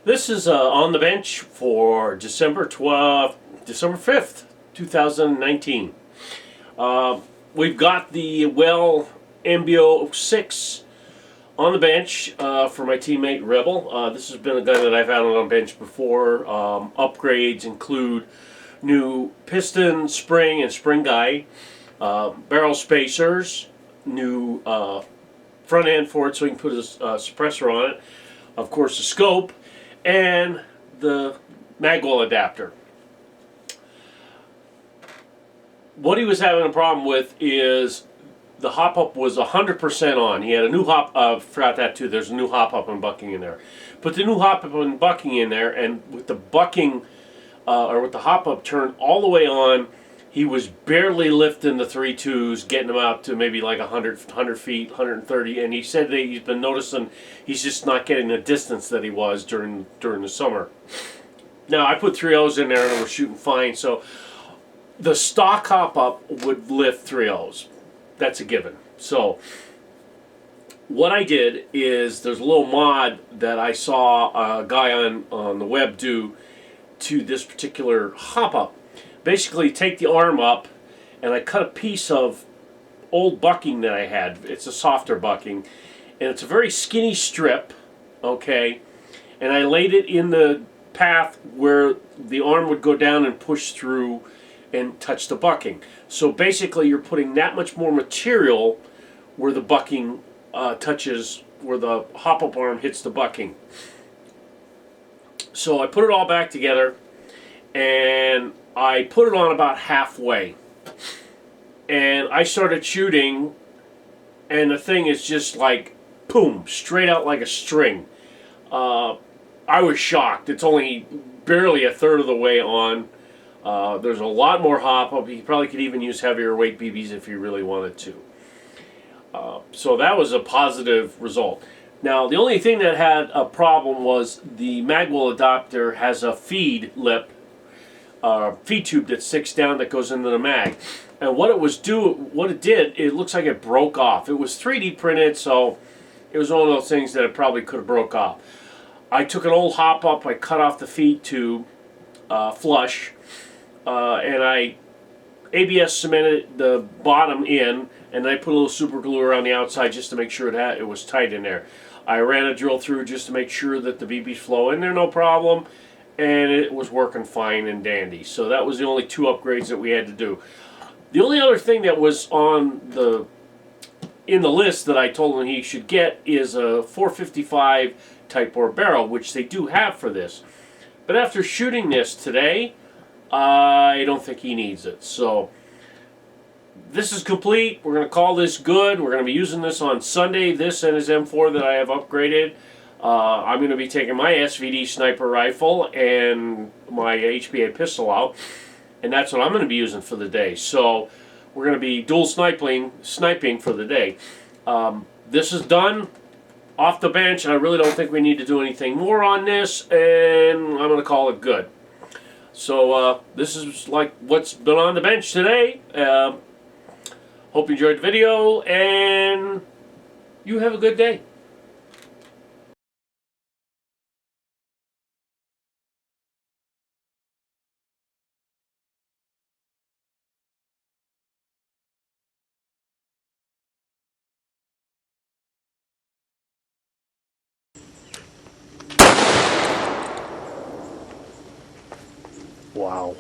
This is on the bench for December 5th, 2019. We've got the Well MBO 6 on the bench for my teammate Rebel. This has been a gun that I've had on the bench before. Upgrades include new piston, spring, and spring guide, barrel spacers, new front end for it so we can put a suppressor on it, of course the scope, and the magwell adapter. What he was having a problem with is the hop-up was 100% on. He had a new forgot that too, there's a new hop-up and bucking in there. Put the new hop-up and bucking in there, and with the bucking, or with the hop-up turned all the way on, he was barely lifting the 3.2s, getting them out to maybe like 100 feet, 130, and he said that he's been noticing he's just not getting the distance that he was during the summer. Now, I put 3.0s in there and we're shooting fine, so the stock hop-up would lift 3.0s. That's a given. So what I did is there's a little mod that I saw a guy on the web do to this particular hop-up. Basically, take the arm up, and I cut a piece of old bucking that I had. It's a softer bucking, and it's a very skinny strip, okay? And I laid it in the path where the arm would go down and push through and touch the bucking. So basically, you're putting that much more material where the bucking touches, where the hop-up arm hits the bucking. So I put it all back together, and I put it on about halfway, and I started shooting, and the thing is just like, boom, straight out like a string. I was shocked. It's only barely a third of the way on. There's a lot more hop-up. You probably could even use heavier weight BBs if you really wanted to. So that was a positive result. Now, the only thing that had a problem was the magwell adapter has a feed lip, feed tube that sticks down that goes into the mag. And what it did, it looks like it broke off. It was 3D printed, so it was one of those things that it probably could have broke off. I took an old hop-up, I cut off the feed tube flush, and I ABS cemented the bottom in, and I put a little super glue around the outside just to make sure it was tight in there. I ran a drill through just to make sure that the BBs flow in there no problem, and it was working fine and dandy. So that was the only two upgrades that we had to do. The only other thing that was in the list that I told him he should get is a 455 Type bore barrel, which they do have for this. But after shooting this today, I don't think he needs it. So this is complete. We're going to call this good. We're going to be using this on Sunday, this and his M4 that I have upgraded. I'm going to be taking my SVD sniper rifle and my HPA pistol out, and that's what I'm going to be using for the day. So we're going to be dual sniping for the day. This is done off the bench, and I really don't think we need to do anything more on this, and I'm going to call it good. So this is like what's been on the bench today. Hope you enjoyed the video, and you have a good day. Wow.